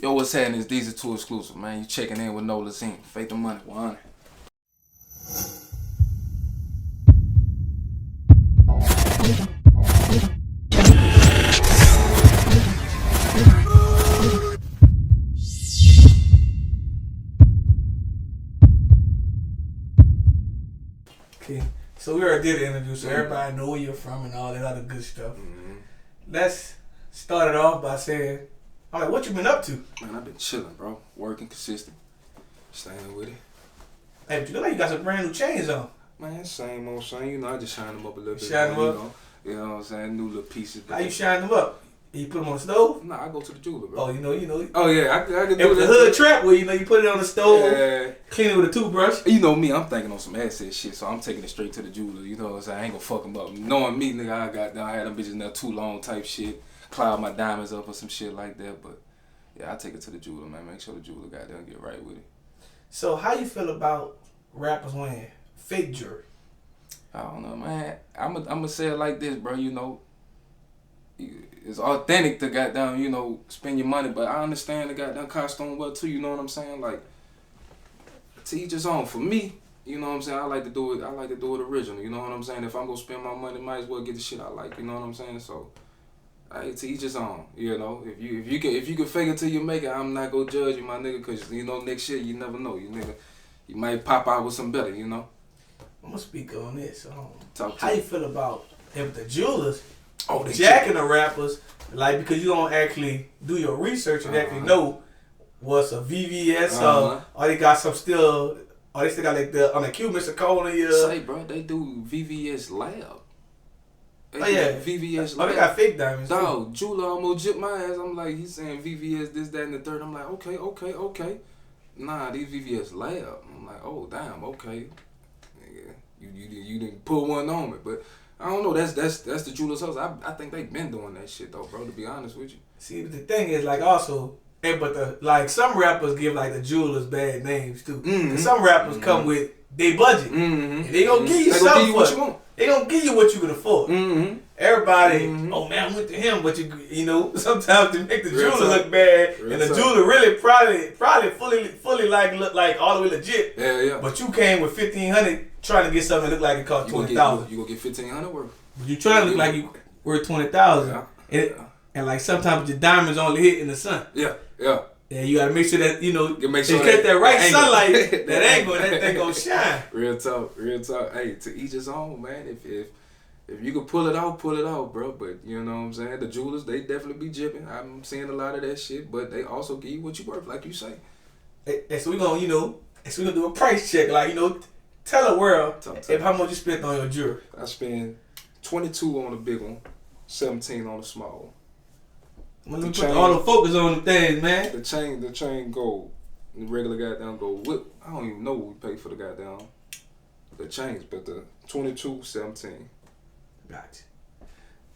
Yo, what's happening? It's Deezy2Exclusive, man. You checking in with Nolazine. Faith and Money, 100. Okay, so we already did the interview, so everybody know where you're from and all that other good stuff. Let's start it off by saying, all right, what you been up to? Man, I've been chilling, bro. Working consistent. Staying with it. Hey, but you look like you got some brand new chains on. Man, same old same. You know, I just shine them up a little bit. Shine them more, up? You know what I'm saying? New little pieces. How you shine them up? You put them on the stove? Nah, I go to the jeweler, bro. Oh, you know. Oh, yeah, I can do And with the hood trap where, you put it on the stove, Yeah. clean it with a toothbrush. You know me, I'm thinking on some asset shit, so I'm taking it straight to the jeweler. You know what I'm saying? I ain't gonna fuck them up. Knowing me, nigga, I had them bitches in there too long type shit. Cloud my diamonds up or some shit like that. But, yeah, I take it to the jeweler, man. Make sure the jeweler got there and get right with it. So how you feel about rappers wearing fake jewelry? I don't know, man. I'm gonna say it like this, bro. You know, it's authentic to goddamn, spend your money, but I understand the goddamn costume well too. You know what I'm saying? Like, to each his own. For me, you know what I'm saying. I like to do it. I like to do it original. You know what I'm saying? If I'm gonna spend my money, might as well get the shit I like. You know what I'm saying? So, to each his own. You know, if you can fake it till you make it, I'm not gonna judge you, my nigga, cause next year you never know. You might pop out with some better. You know. I'm gonna speak on this. Talk to How me. you feel about if the jewelers they jacking the rappers, like, because you don't actually do your research and actually know what's a VVS or they got some still, or they still got like the on the Q, Mr. Cole and Say, bro, they do VVS Lab. VVS Lab. Oh, they got fake diamonds. Dog, jeweler almost jipped my ass. I'm like, he's saying VVS this, that, and the third. I'm like, okay. Nah, these VVS Lab. I'm like, oh damn, okay. You didn't put one on me, but I don't know. That's the jeweler's house. I think they been doing that shit though, bro. To be honest with you. See, the thing is, like, also, but some rappers give like the jewelers bad names too. And some rappers come with their budget, and they gonna give you something. What you want. They gonna give you what you can afford. Everybody, oh man, I went to him, but sometimes they make the jeweler look bad, and the jeweler really probably fully look like all the way legit. Yeah. But you came with $1,500 trying to get something that look like it cost $20,000. You gonna get $1,500 worth. You trying to look like you worth $20,000, and like sometimes your diamonds only hit in the sun. Yeah. And you gotta make sure that you get that right sunlight, that angle, that thing gonna shine. Real talk. Hey, to each his own, man. If you can pull it out, bro. But you know what I'm saying? The jewelers, they definitely be jipping. I'm seeing a lot of that shit, but they also give you what you worth, like you say. And so we gonna do a price check, like tell the world how much you spent on your jewelry. I spent $22 on the big one, $17 on the small one. Let me put all the focus on the things, man. The chain gold. The regular goddamn gold. I don't even know what we paid for the chains, but the 22, 17. Gotcha.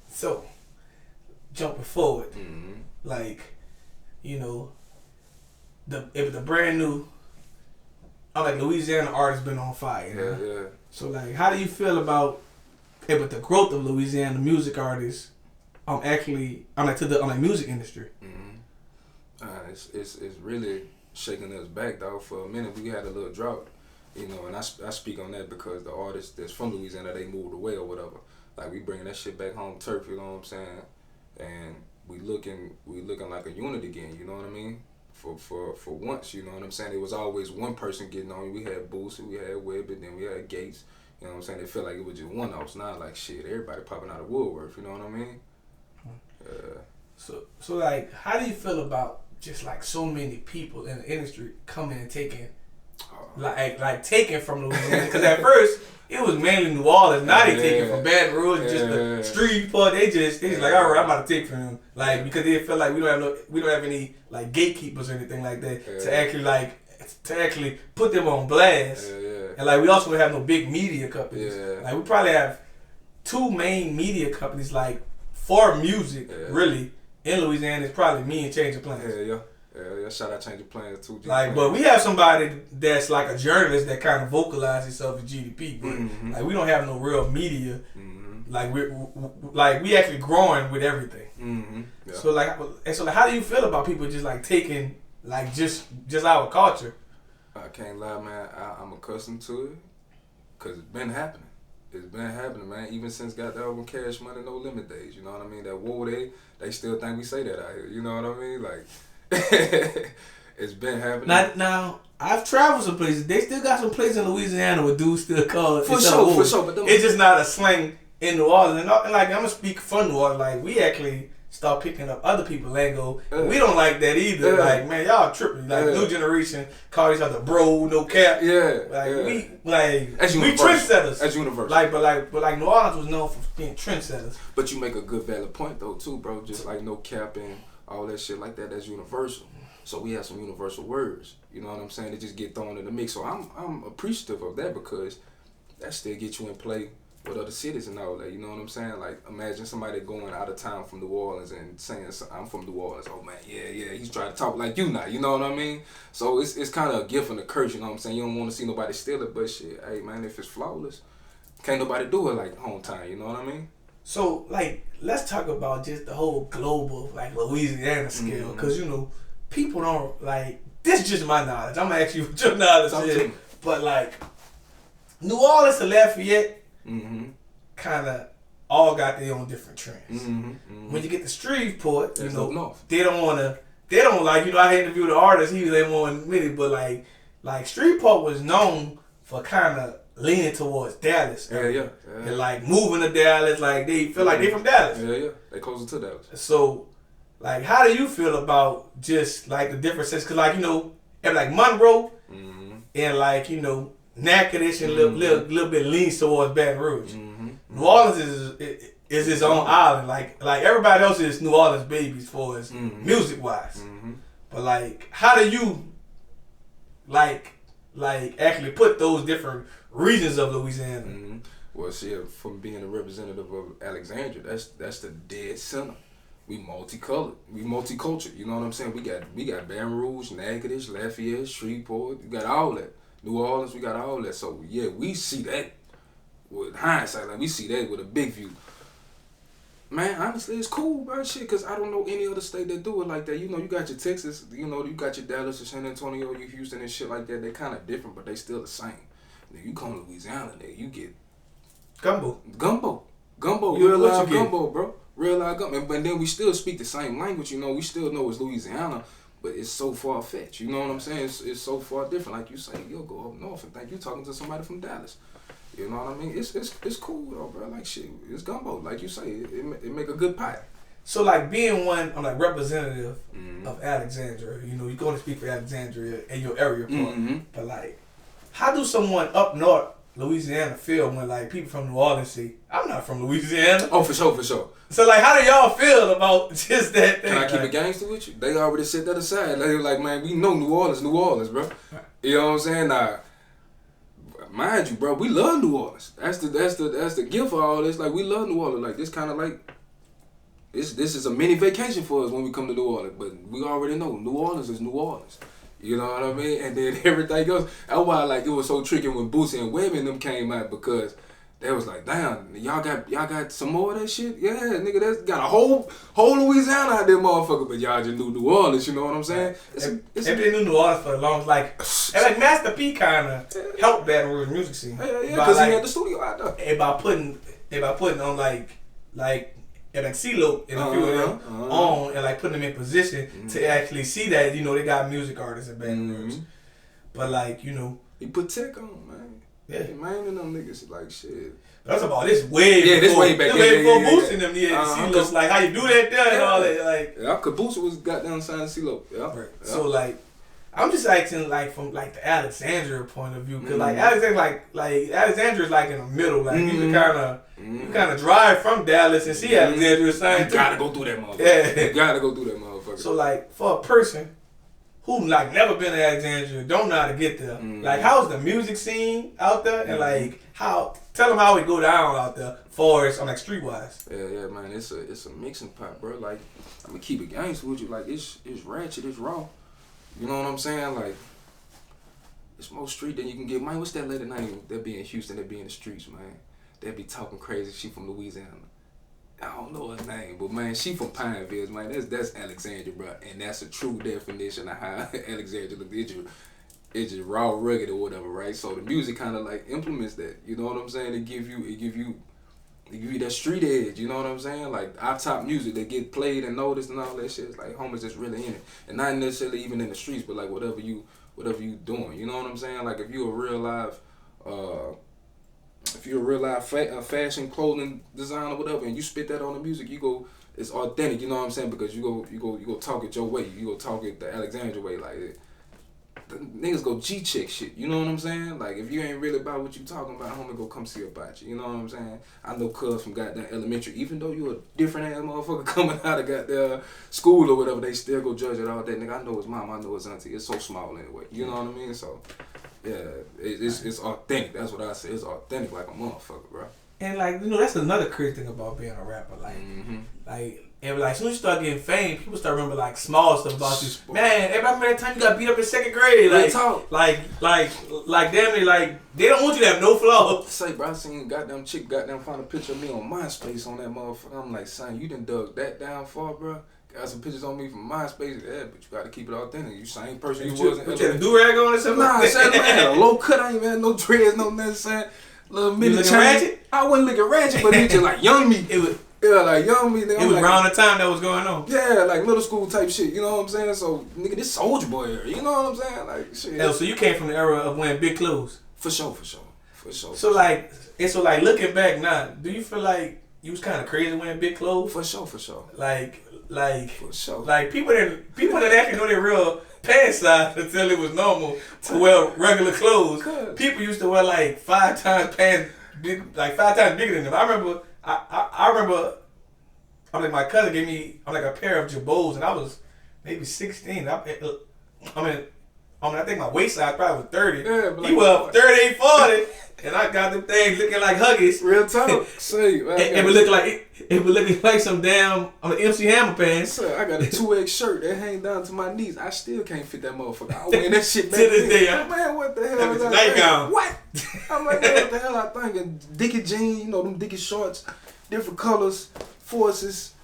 So, jumping forward, like, if the brand new, like Louisiana artists been on fire. Yeah. So, like, how do you feel about the growth of Louisiana music artists? On the music industry. It's really shaking us back, dog. For a minute, we had a little drought, and I speak on that because the artists that's from Louisiana, they moved away or whatever. Like, we bringing that shit back home turf, you know what I'm saying? And we looking like a unit again, you know what I mean? For once, you know what I'm saying? It was always one person getting on. We had Boosie, we had Webb, and then we had Gates. You know what I'm saying? They felt like it was just one-offs. Now, like, shit, everybody popping out of Woodworth, you know what I mean? So like, how do you feel about just like so many people in the industry coming and taking, like taking from Louisiana? Because at first it was mainly New Orleans. Now they taking from Baton Rouge, just the street part. They just like, all right, I'm about to take from them, like, because they feel like we don't have any like gatekeepers or anything like that to actually put them on blast. And like, we also don't have no big media companies. Like, we probably have two main media companies like. For music, really, in Louisiana, it's probably me and Change of Plans. Yeah. Shout out Change of Plans too. But we have somebody that's like a journalist that kind of vocalizes himself in GDP. But like, we don't have no real media. Like we actually growing with everything. Mm-hmm. Yeah. So like, how do you feel about people just like taking like just our culture? I can't lie, man. I'm accustomed to it because it's been happening. It's been happening, man. Even since got the album Cash Money No Limit days. You know what I mean? That whoa, they still think we say that out here. You know what I mean? Like, it's been happening. Now I've traveled some places. They still got some places in Louisiana where dudes still call it. For sure. But it's just not a slang in New Orleans. And like, I'm gonna speak from New Orleans. Like, we actually start picking up other people's lingo. We don't like that either. Like, man, y'all tripping. Like, new generation call each other bro, no cap. We trendsetters. That's universal. But New Orleans was known for being trendsetters. But you make a good valid point though too, bro. Just like no cap and all that shit like that. That's universal. So we have some universal words. You know what I'm saying? They just get thrown in the mix. So I'm appreciative of that because that still gets you in play with other cities and all that, you know what I'm saying? Like, imagine somebody going out of town from New Orleans and saying, I'm from New Orleans. Oh, man, yeah, he's trying to talk like you now, you know what I mean? So it's kind of a gift and a curse, you know what I'm saying? You don't want to see nobody steal it, but shit, hey, man, if it's flawless, can't nobody do it like hometown, you know what I mean? So, like, let's talk about just the whole global, like, Louisiana scale, because, you know, people don't, like, this is just my knowledge. I'm going to ask you what your knowledge is, but, like, New Orleans to Lafayette, kind of all got their own different trends. When you get to Shreveport, you know, they don't like, you know, I interviewed the artist, he was in one minute, but like Shreveport was known for kind of leaning towards Dallas. Yeah. And like moving to Dallas, like they feel like they from Dallas. Yeah. They closer to Dallas. So, like, how do you feel about just like the differences? Cause like, you know, and like Monroe and like, you know, Natchitoches and little bit leans towards Baton Rouge. New Orleans is its own island. Like everybody else is New Orleans babies as far as music wise. But like, how do you like actually put those different regions of Louisiana? Well, see, from being a representative of Alexandria, that's the dead center. We multicolored, we multicultural. You know what I'm saying? We got Baton Rouge, Natchitoches, Lafayette, Shreveport. We got all that. New Orleans, we got all that. So yeah, we see that with hindsight. Like, we see that with a big view. Man, honestly, it's cool, bro. Shit, because I don't know any other state that do it like that. You know, you got your Texas, you know, you got your Dallas, your San Antonio, your Houston and shit like that. They're kind of different, but they still the same. Then you come to Louisiana, nigga, you get Gumbo, real live gumbo, bro. Real live gumbo. And then we still speak the same language, you know. We still know it's Louisiana, but it's so far-fetched. You know what I'm saying? It's so far different. Like you say, you'll go up north and think you're talking to somebody from Dallas. You know what I mean? It's cool though, bro. Like shit, it's gumbo. Like you say, it make a good pie. So like being one, I'm like representative of Alexandria. You know, you're going to speak for Alexandria in your area part. But like, how do someone up north Louisiana feel when like people from New Orleans say, I'm not from Louisiana? Oh, for sure. So like, how do y'all feel about just that thing? Can I keep it gangster with you? They already set that aside. They were like, man, we know New Orleans, bro. You know what I'm saying? Nah, mind you, bro, we love New Orleans. That's the gift for all this. Like, we love New Orleans. Like, this kind of like, this is a mini vacation for us when we come to New Orleans. But we already know New Orleans is New Orleans. You know what I mean? And then everything else. That's why like it was so tricky when Boosie and Webb and them came out, because they was like, damn, y'all got some more of that shit? Yeah, nigga, that's got a whole Louisiana out there, motherfucker. But y'all just knew New Orleans, you know what I'm saying? They been in New Orleans for a long, like Master P kind of helped Baton Rouge music scene. Yeah, because he had the studio out there. And by putting on like CeeLo and a few of them on and like putting them in position to actually see that, you know, they got music artists in Baton Rouge. But like, you know, he put tech on, man. Yeah, man, and them niggas like shit. That's about this way before. This way back. Way before boosting them. CeeLo's like how you do that there and all that. Like, yeah, cause Boosie was goddamn signed CeeLo. Yeah. Right. Yeah. So like, I'm just asking like from like the Alexandria point of view, cause like Alexandria is like in the middle. Like you can kind of drive from Dallas and see Alexandria signed. You gotta go through that motherfucker. Yeah, you gotta go through that motherfucker. So like for a person who like never been to Alexandria, don't know how to get there. Like, how's the music scene out there, and like tell them how it go down out there, for us on like streetwise. Yeah, man, it's a mixing pot, bro. Like, I'm gonna keep it gangster with you. Like, it's ratchet, it's raw. You know what I'm saying? Like, it's more street than you can get. Man, what's that lady name that be in Houston, that be in the streets, man? That be talking crazy. She from Louisiana. I don't know her name, but man, she from Pineville, man. That's Alexandria, bro, and that's a true definition of how Alexandria look. It's just raw, rugged, or whatever, right? So the music kind of like implements that. You know what I'm saying? It give you that street edge. You know what I'm saying? Like our top music that get played and noticed and all that shit. It's like homies that's really in it, and not necessarily even in the streets, but like whatever you doing. You know what I'm saying? Like if you a real live. If you're a real life fashion clothing designer or whatever, and you spit that on the music, it's authentic. You know what I'm saying? Because you go talk it your way. You go talk it the Alexandria way. Like the niggas go G-check shit. You know what I'm saying? Like if you ain't really about what you talking about, homie, go come see about you. You know what I'm saying? I know cuz from goddamn elementary, even though you a different ass motherfucker coming out of goddamn school or whatever, they still go judge it all day. Nigga, I know his mom, I know his auntie. It's so small anyway. You know what I mean? So. Yeah, it's authentic. That's what I say. It's authentic like a motherfucker, bro. And like that's another crazy thing about being a rapper. Like, and like as soon as you start getting fame, people start remember like small stuff about you. Man, everybody remember that time you got beat up in second grade. Like damn it, like they don't want you to have no flaws. Say, bro, I seen goddamn chick find a picture of me on MySpace on that motherfucker. I'm like, son, you done dug that down far, bro. Got some pictures on me from MySpace, yeah, but you gotta keep it authentic. You same person you wasn't. Put you had a do-rag on or something? Nah, son, I had a low cut. I ain't even had no dreads, no nothing, son. Little mini looking ratchet? I wasn't looking ratchet, but it just like young me. Like young me. It was around the time that was going on. Yeah, like middle school type shit. You know what I'm saying? So nigga, this Soldier Boy era. You know what I'm saying? Like shit. Oh, so you came from the era of wearing big clothes. For sure. So like looking back now, do you feel like you was kind of crazy wearing big clothes? For sure. Like for sure. Like people didn't actually know their real pants size until it was normal to wear regular clothes. Good. People used to wear like 5 times pants, like 5 times bigger than them. I remember. I mean, my cousin gave me a pair of Jabos, and I was maybe 16. I think my waist size probably was 30. Yeah, he was 38, 40. And I got them things looking like Huggies. Real talk. Say, it would look like some damn MC Hammer pants. Sir, I got a 2X shirt that hang down to my knees. I still can't fit that motherfucker. I wear that shit back to this day, man, what the hell is I thinking? What? I'm like, man, what the hell I thinking? Dickie jeans, them Dickie shorts, different colors, forces.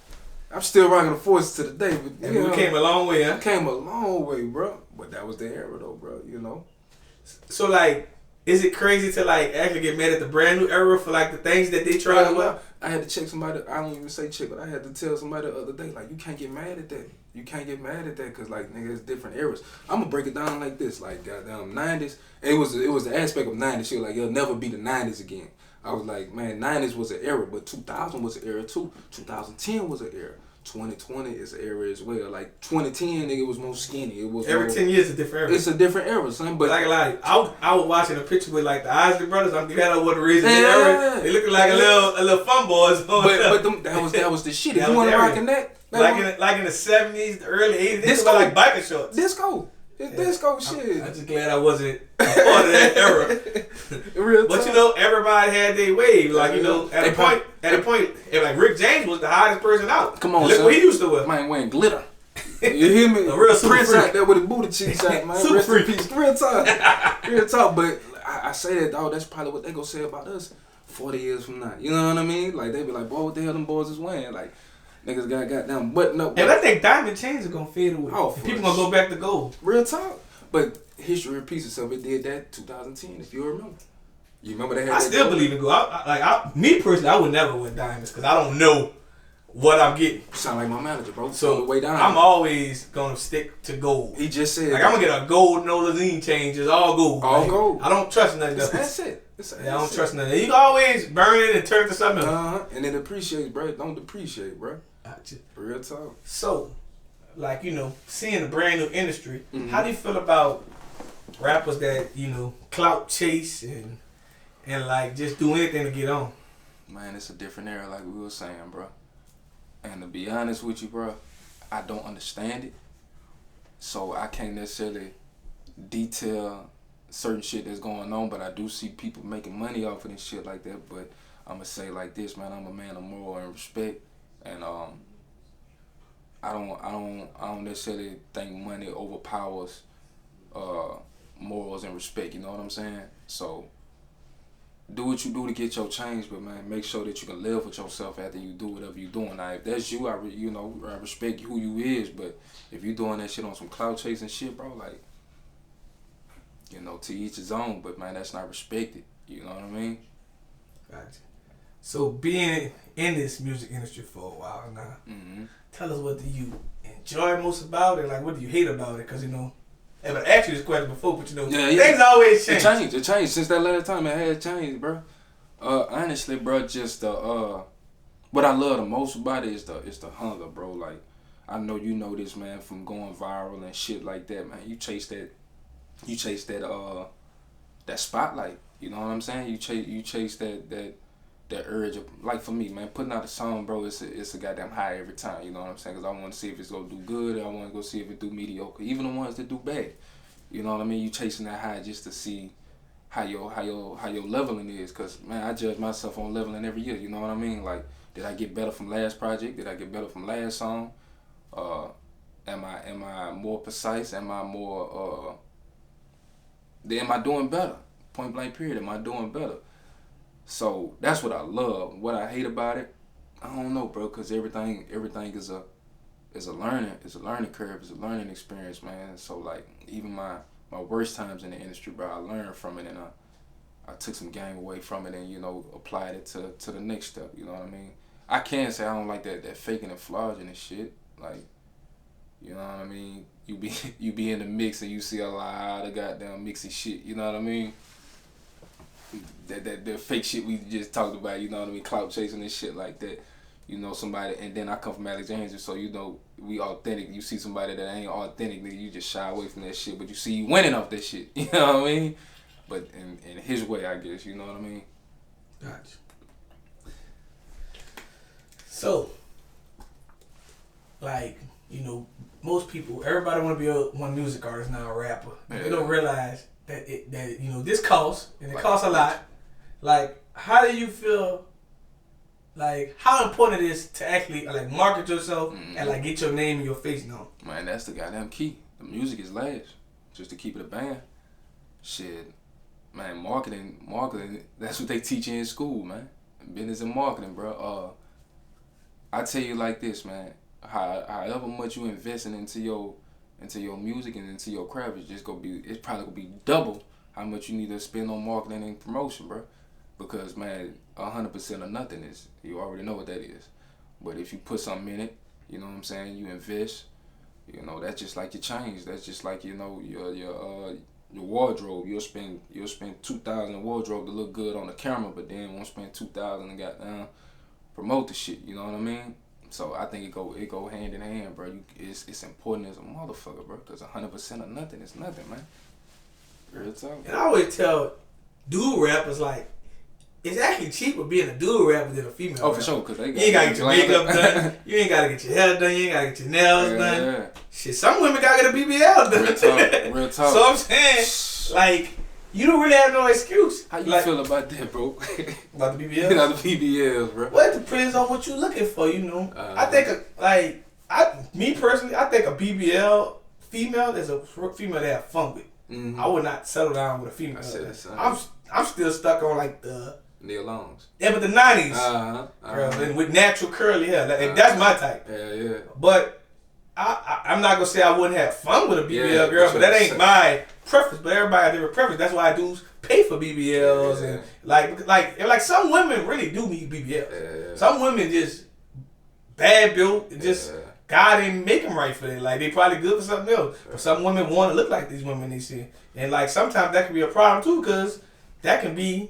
I'm still rocking the forces to the day, but we came a long way, huh? Came a long way, bro. But that was the era, though, bro. You know. So like. Is it crazy to like actually get mad at the brand new era for like the things that they tried to wear? I had to check somebody. I don't even say check, but I had to tell somebody the other day like you can't get mad at that. You can't get mad at that because like nigga, it's different eras. I'm gonna break it down like this. Like goddamn 90s. It was the aspect of 90s. She was like it'll never be the 90s again. I was like man, 90s was an era, but 2000 was an era too. 2010 was an era. 2020 is an era as well. Like 2010, nigga was more skinny. It was every 10 years a different era. It's a different era, son. But I was watching a picture with like the Isley brothers. I'm glad I wasn't raised in that era. They looked like a little fun boys. But that was the shit. If you want to rock in that, like in the 70s, the early 80s, this was like biker shorts. Disco. It's disco shit. I'm just glad I wasn't a part of that era. Real but everybody had their wave. Like at a point, like Rick James was the hottest person out. Come on, look what he used to wear. Man, wearing glitter. You hear me? A real super Prince freak. out there with his booty cheeks out, man. Super freak. Real talk. But I say that, dog. That's probably what they gonna say about us 40 years from now. You know what I mean? Like they be like, boy, what the hell them boys is wearing? Like niggas got down button up. And I think diamond chains are gonna fade away. Oh, people gonna go back to gold. Real talk. But history repeats itself. It did that 2010, if you remember. You remember that? I still believe in gold. Me personally, I would never wear diamonds because I don't know what I'm getting. You sound like my manager, bro. So way down. I'm always gonna stick to gold. He just said I'm gonna get a gold Nolazine chain, just all gold. All gold. I don't trust nothing else. That's it. I don't trust nothing. You can always burn it and turn it to something else. And it appreciates, bro. Don't depreciate, bro. Gotcha. Real talk. So, seeing the brand new industry, how do you feel about rappers that clout chase and like just do anything to get on? Man, it's a different era, like we were saying, bro. And to be honest with you, bro, I don't understand it. So I can't necessarily detail certain shit that's going on, but I do see people making money off of this shit like that. But I'm gonna say like this, man, I'm a man of moral and respect, and I don't necessarily think money overpowers morals and respect. You know what I'm saying? So do what you do to get your change, but man, make sure that you can live with yourself after you do whatever you doing. Now, if that's you, I respect who you is, but if you doing that shit on some clout chasing shit, bro, like, you know, to each his own, but man, that's not respected. You know what I mean? Gotcha. So being in this music industry for a while now, tell us, what do you enjoy most about it? Like, what do you hate about it? Because, you know, I've asked you this question before, but you know, things always change. It changed since that last time. It had changed, bro. Honestly, bro, just what I love the most about it is the hunger, bro. Like, I know you know this, man, from going viral and shit like that, man. You chase that spotlight. You know what I'm saying? You chase that urge of, like, for me, man, putting out a song, bro, it's a goddamn high every time. You know what I'm saying? Because I want to see if it's gonna do good. I want to go see if it do mediocre. Even the ones that do bad. You know what I mean? You chasing that high just to see how your leveling is. Because, man, I judge myself on leveling every year. You know what I mean? Like, did I get better from last project? Did I get better from last song? Am I more precise? Am I doing better? Point blank period. Am I doing better? So that's what I love. What I hate about it, I don't know, bro. Cause everything is a learning curve. It's a learning experience, man. So like even my worst times in the industry, bro, I learned from it and I took some game away from it and, you know, applied it to the next step. You know what I mean? I can't say I don't like that faking and flogging and shit. Like, you know what I mean? You be in the mix and you see a lot of goddamn mixy shit. You know what I mean? That fake shit we just talked about, you know what I mean, clout chasing and shit like that, you know, somebody, and then I come from Alexandria, so you know, we authentic. You see somebody that ain't authentic, nigga, you just shy away from that shit, but you see you winning off that shit, you know what I mean, but in his way, I guess, you know what I mean. Gotcha. So, like, you know, most people, everybody want to be one music artist now, a rapper. Yeah. They don't realize that you know, this costs, and it costs a lot. Like, how do you feel, like, how important it is to actually, like, market yourself and, like, get your name and your face known? Man, that's the goddamn key. The music is last, just to keep it a band. Shit, man, marketing, that's what they teach you in school, man. Business and marketing, bro. I tell you like this, man. However much you investing into your music and into your craft, it's probably gonna be double how much you need to spend on marketing and promotion, bro. Because, man, 100% of nothing is, you already know what that is. But if you put something in it, you know what I'm saying, you invest, you know, that's just like your change. That's just like, you know, your wardrobe. You'll spend $2,000 in wardrobe to look good on the camera, but then won't spend $2,000 and goddamn promote the shit. You know what I mean? So I think it go hand in hand, bro. It's important as a motherfucker, bro. Because 100% of nothing is nothing, man. Real talk. And I always tell dude rappers, like, it's actually cheaper being a dude rapper than a female rapper. For sure, because you ain't gotta get your makeup done. You ain't gotta get your hair done. You ain't gotta get your nails done. Yeah. Shit, some women gotta get a BBL done. Real talk. So I'm saying, like, you don't really have no excuse. How you like, feel about that, bro? About the BBLs? About the BBLs, bro. Well, it depends on what you're looking for, you know. I think, me personally, I think a BBL female is a female to have fun with. Mm-hmm. I would not settle down with a female. I'm still stuck on, like, the Neil Longs. Yeah, but the 90s. Girl, and with natural curly hair. That's my type. Yeah. But I'm not going to say I wouldn't have fun with a BBL girl, but that ain't my preference. But everybody has different preference. That's why I do pay for BBLs. And like some women really do need BBLs. Yeah. Some women just bad built and just God didn't make them right for that. Like, they probably good for something else. But some women want to look like these women they see. And, like, sometimes that can be a problem, too, because that can be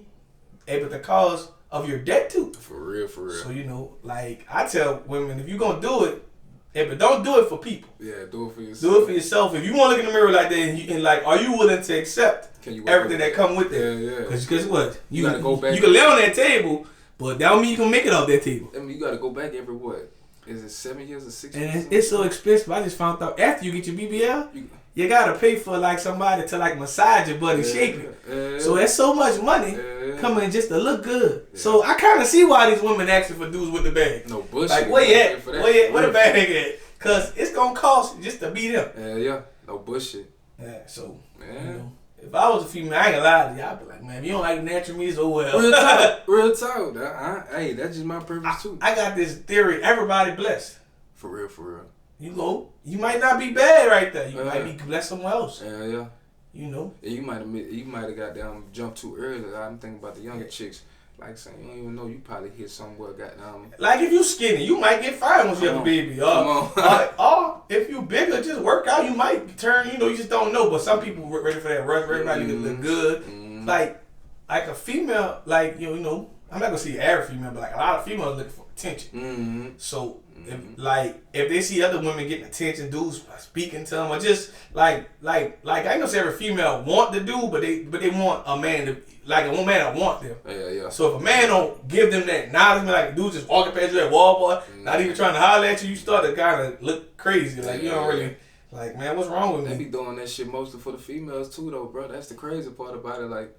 able to cause of your debt, too. For real. So, you know, like, I tell women, if you're going to do it, but don't do it for people. Yeah, do it for yourself. Do it for yourself. If you want to look in the mirror like that, and like, are you willing to accept everything that come with it? Yeah. Because what? You gotta go back. You can lay on that table, but that don't mean you can make it off that table. I mean, you got to go back every, what? Is it 7 years or 6 years? And it's so expensive. I just found out after you get your BBL, you gotta pay for like somebody to like massage your butt and shape it. So that's so much money coming just to look good. So I kind of see why these women asking for dudes with the bag. No bullshit. Like where the bag at? Cause it's gonna cost just to be them. Yeah. No bullshit. Yeah. So you know, If I was a female, I ain't gonna lie to you. I'd be like, man, if you don't like natural me, so well. Real talk, real talk. Hey, that's just my purpose too. I got this theory. Everybody blessed. For real, for real. You know, you might not be bad right there. You might be blessed somewhere else. Yeah. You know. Yeah, you might have got down jumped too early. I'm thinking about the younger chicks. Like saying you don't even know you probably hit somewhere got down. Like if you skinny, you might get fired once you have a baby. Or if you bigger, just work out. You might turn. You know, you just don't know. But some people ready for that rush. Everybody look good. Mm-hmm. Like a female, like you know, I'm not gonna say average female, but like a lot of females looking for attention. Mm-hmm. So if they see other women getting attention, dudes speaking to them, or just like I ain't gonna say every female want the dude, but they want a man to. Like a man that want them. Yeah. So if a man don't give them that acknowledgement, like a dude just walking past you at Walmart, not even trying to holler at you, you start to kind of look crazy. Like you don't really, like, man, what's wrong with me? They be doing that shit mostly for the females too, though, bro. That's the crazy part about it. Like,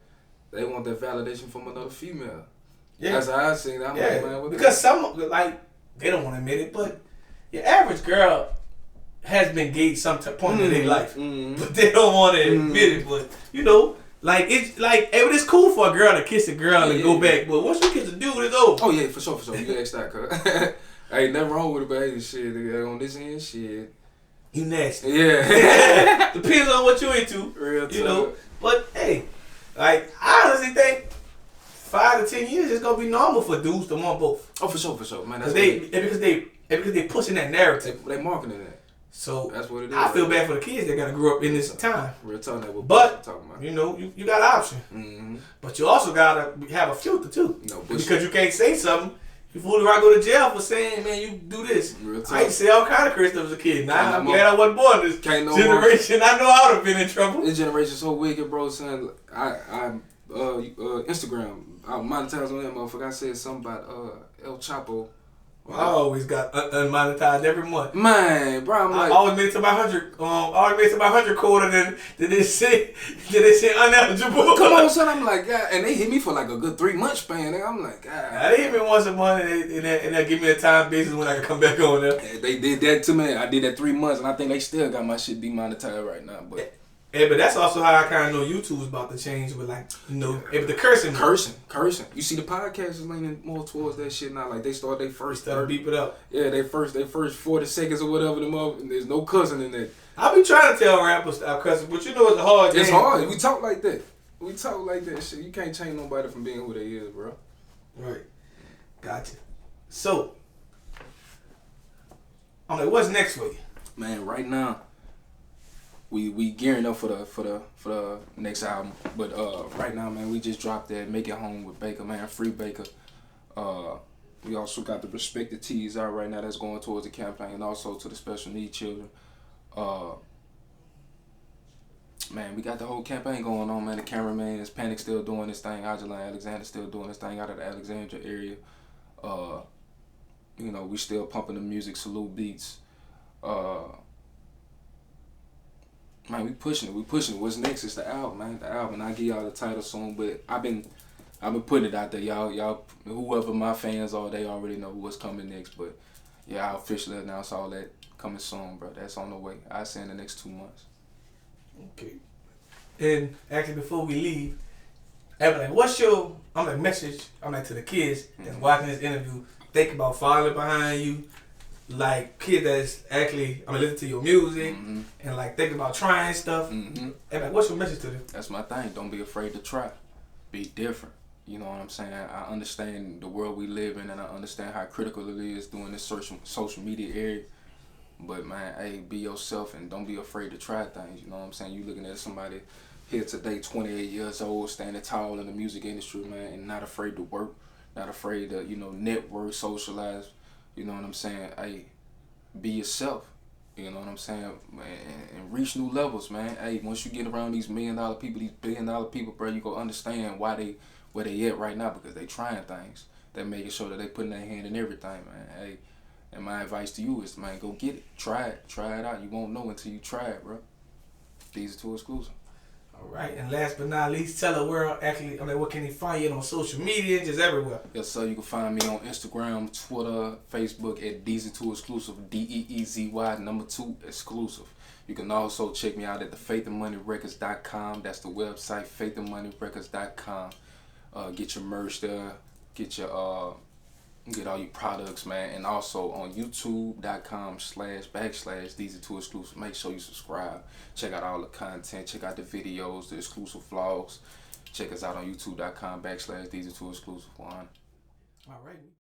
they want that validation from another female. Yeah. That's how I seen it. I'm like, man, because some, like, they don't want to admit it, but your average girl has been gay some point in their life, but they don't want to admit it. But you know. Like it's cool for a girl to kiss a girl and go back, but once you kiss a dude, it's over. Oh yeah, for sure. You asked that, cuz. Ain't nothing wrong with it, but hey, shit, on this end, shit. You nasty. Yeah. Depends on what you into. Real you know. But hey, like I honestly think 5 to 10 years it's gonna be normal for dudes to want both. Oh, for sure, man. Because they pushing that narrative. They marketing it. So that's what it is. I feel bad for the kids that gotta grow up in this time. Real talk, but you know, you got an option. Mm-hmm. But you also gotta have a filter too. No, because you can't say something. You fool around, go to jail for saying, man, you do this. Real talk. I used to say all kind of crazy stuff as a kid. Now I'm glad I wasn't born in this generation. I know I would have been in trouble. This generation so wicked, bro. Son, Instagram, I monetize on that motherfucker. I said something about El Chapo. I always got unmonetized every month. Man, bro, I'm like, I always made it to my 100. Always made it to my 100 quarter. Then they say uneligible. Come on, son. I'm like, God, and they hit me for like a good 3 month span. I'm like, God. They hit me once a month, and they give me a time basis when I can come back on there. Yeah, they did that to me. I did that 3 months, and I think they still got my shit demonetized right now. But. Yeah, but that's also how I kind of know YouTube's about to change with, like, you know, if the cursing. You see the podcast is leaning more towards that shit now. Like, they start their first... beep it up. Yeah, they first 40 seconds or whatever them up, and there's no cussing in there. I be trying to tell rappers stop cussing, but you know it's a hard game. It's hard. We talk like that. Shit. You can't change nobody from being who they is, bro. Right. Gotcha. So, I'm like, what's next for you? Man, right now... We gearing up for the next album, but right now, man, we just dropped that "Make It Home" with Baker, man, free Baker. We also got the Respected Tees out right now that's going towards the campaign, and also to the special needs children. Man, we got the whole campaign going on, man. The cameraman is Panic still doing his thing. Alexander still doing his thing out of the Alexandria area. You know, we still pumping the music. Salute Beats. Man, we pushing it. What's next is the album, man. The album. I'll give y'all the title soon, but I've been putting it out there. Y'all, whoever my fans are, they already know what's coming next. But yeah, I'll officially announce all that coming soon, bro. That's on the way. I'll say in the next 2 months. Okay. And actually, before we leave, Evelyn, what's your message to the kids that's watching this interview? Think about following behind you. Like kids that's actually listen to your music and like think about trying stuff. And like, what's your message to them? That's my thing. Don't be afraid to try. Be different. You know what I'm saying? I understand the world we live in, and I understand how critical it is doing this social media area. But man, hey, be yourself and don't be afraid to try things. You know what I'm saying? You looking at somebody here today, 28 years old, standing tall in the music industry, man, and not afraid to work, not afraid to network, socialize. You know what I'm saying? Hey, be yourself. You know what I'm saying? And reach new levels, man. Hey, once you get around these $1 million people, these $1 billion people, bro, you go understand where they at right now, because they trying things. They making sure that they putting their hand in everything, man. Hey, and my advice to you is, man, go get it. Try it out. You won't know until you try it, bro. Deezy2Exclusive. All right, and last but not least, tell the world actually, what can they find you on social media, just everywhere? Yes, sir. You can find me on Instagram, Twitter, Facebook at Deezy2Exclusive, DEEZY2 Exclusive. You can also check me out at the faithandmoneyrecords.com. That's the website, faithandmoneyrecords.com. Get your merch there. Get all your products, man. And also on youtube.com/Deezy2Exclusive. Make sure you subscribe. Check out all the content. Check out the videos, the exclusive vlogs. Check us out on youtube.com/Deezy2Exclusive. All right.